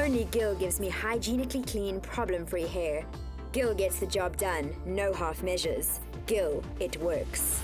Only Gil gives me hygienically clean, problem-free hair. Gil gets the job done, no half measures. Gil, it works.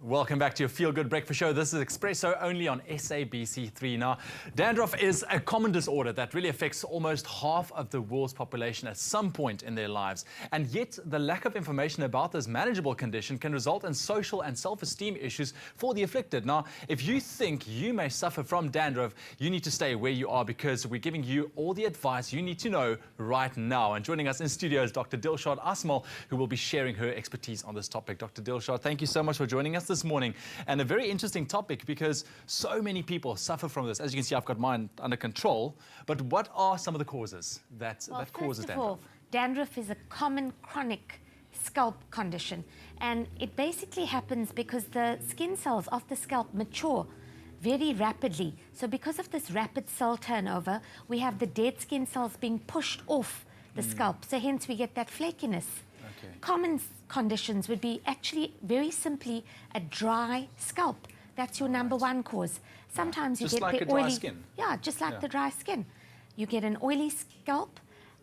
Welcome back to your Feel Good Breakfast Show. This is Espresso only on SABC3. Now, dandruff is a common disorder that really affects almost half of the world's population at some point in their lives. And yet, the lack of information about this manageable condition can result in social and self-esteem issues for the afflicted. Now, if you think you may suffer from dandruff, you need to stay where you are because we're giving you all the advice you need to know right now. And joining us in studio is Dr. Dilshad Asmal, who will be sharing her expertise on this topic. Dr. Dilshad, thank you so much for joining us this morning, and a very interesting topic because so many people suffer from this. As you can see, I've got mine under control, but what are some of the causes that causes dandruff? First of all, dandruff is a common chronic scalp condition, and it basically happens because the skin cells of the scalp mature very rapidly. So because of this rapid cell turnover, we have the dead skin cells being pushed off the scalp, so hence we get that flakiness. Okay. Common conditions would be actually very simply a dry scalp. That's your number one cause. Sometimes you just get like the a dry oily skin. Yeah, just like the dry skin. You get an oily scalp,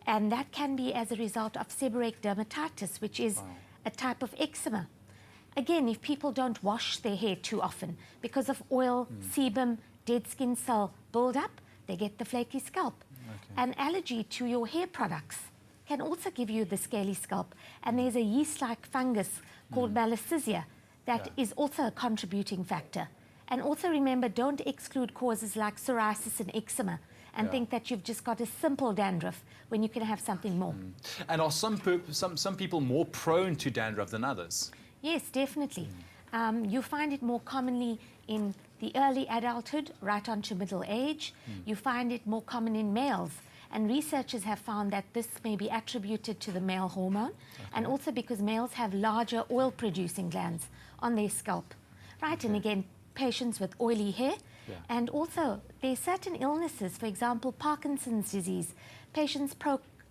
and that can be as a result of seborrheic dermatitis, which is a type of eczema. Again, if people don't wash their hair too often because of oil, sebum, dead skin cell buildup, they get the flaky scalp. Okay. An allergy to your hair products can also give you the scaly scalp. And there's a yeast-like fungus called Malassezia that is also a contributing factor. And also remember, don't exclude causes like psoriasis and eczema and think that you've just got a simple dandruff when you can have something more. And are some people more prone to dandruff than others? Yes, definitely. You find it more commonly in the early adulthood, right on to middle age. You find it more common in males. And researchers have found that this may be attributed to the male hormone, and also because males have larger oil-producing glands on their scalp. Right, and again, patients with oily hair. And also, there's certain illnesses, for example, Parkinson's disease, patients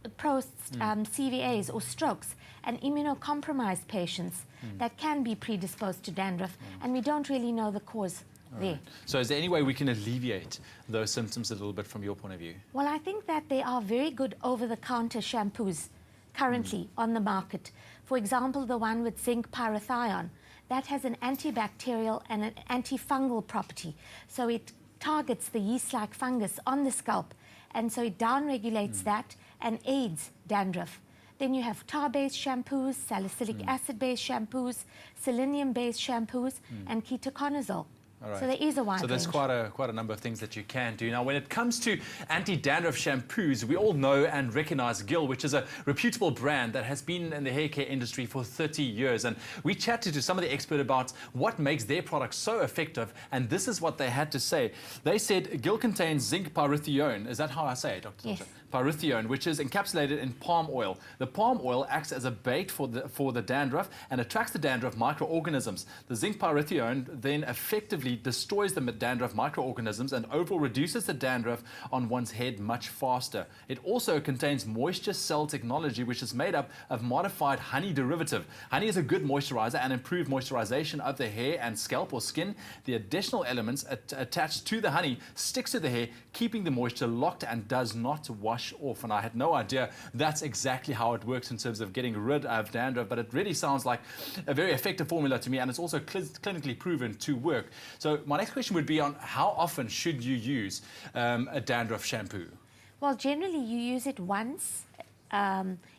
CVAs or strokes, and immunocompromised patients that can be predisposed to dandruff, and we don't really know the cause there. So is there any way we can alleviate those symptoms a little bit from your point of view? Well, I think that there are very good over-the-counter shampoos currently on the market. For example, the one with zinc pyrithione, that has an antibacterial and an antifungal property. So it targets the yeast-like fungus on the scalp, and so it downregulates that and aids dandruff. Then you have tar-based shampoos, salicylic acid-based shampoos, selenium-based shampoos, and ketoconazole. Right. So there is a wide So there's range. quite a number of things that you can do. Now, when it comes to anti-dandruff shampoos, we all know and recognize Gil, which is a reputable brand that has been in the hair care industry for 30 years. And we chatted to some of the experts about what makes their products so effective, and this is what they had to say. They said Gil contains zinc pyrithione. Is that how I say it, Dr. Yes. Pyrithione, which is encapsulated in palm oil. The palm oil acts as a bait for the dandruff and attracts the dandruff microorganisms. The zinc pyrithione then effectively destroys the dandruff microorganisms and overall reduces the dandruff on one's head much faster. It also contains moisture cell technology, which is made up of modified honey derivative. Honey is a good moisturizer and improved moisturization of the hair and scalp or skin. The additional elements attached to the honey sticks to the hair, keeping the moisture locked and does not wash off. And I had no idea that's exactly how it works in terms of getting rid of dandruff, but it really sounds like a very effective formula to me, and it's also clinically proven to work. So my next question would be on how often should you use a dandruff shampoo? Well, generally you use it once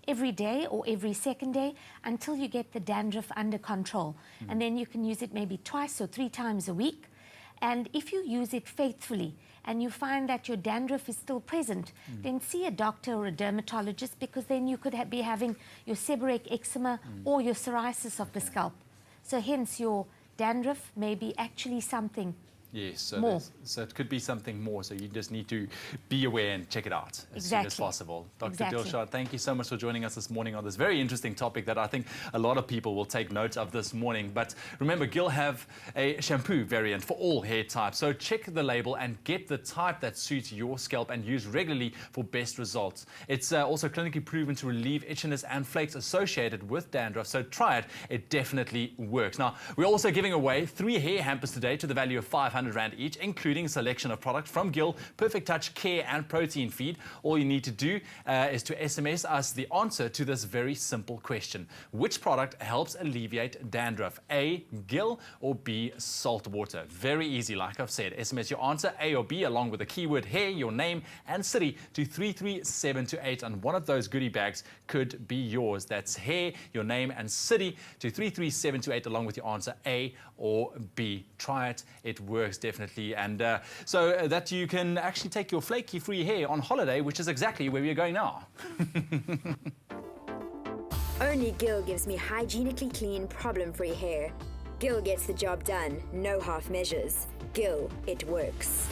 every day or every second day until you get the dandruff under control. And then you can use it maybe twice or 3 times a week. And if you use it faithfully and you find that your dandruff is still present, then see a doctor or a dermatologist, because then you could be having your seborrheic eczema or your psoriasis of the scalp. So hence your dandruff may be actually something Yes, so it could be something more, so you just need to be aware and check it out as soon as possible. Dr. Dilshad, thank you so much for joining us this morning on this very interesting topic that I think a lot of people will take note of this morning. But remember, Gil have a shampoo variant for all hair types, so check the label and get the type that suits your scalp and use regularly for best results. It's also clinically proven to relieve itchiness and flakes associated with dandruff, so try it. It definitely works. Now, we're also giving away 3 hair hampers today to the value of 500. 100 Rand each, including selection of product from Gill, Perfect Touch, Care and Protein Feed. All you need to do is to SMS us the answer to this very simple question. Which product helps alleviate dandruff? A, Gill, or B, salt water? Very easy, like I've said. SMS your answer, A or B, along with the keyword hair, your name and city to 33728, and one of those goodie bags could be yours. That's hair, your name and city to 33728, along with your answer, A or B. Try it, it works definitely. And so that you can actually take your flaky free hair on holiday, which is exactly where we're going now. Only Gill gives me hygienically clean, problem-free hair. Gill gets the job done, no half measures. Gill, it works.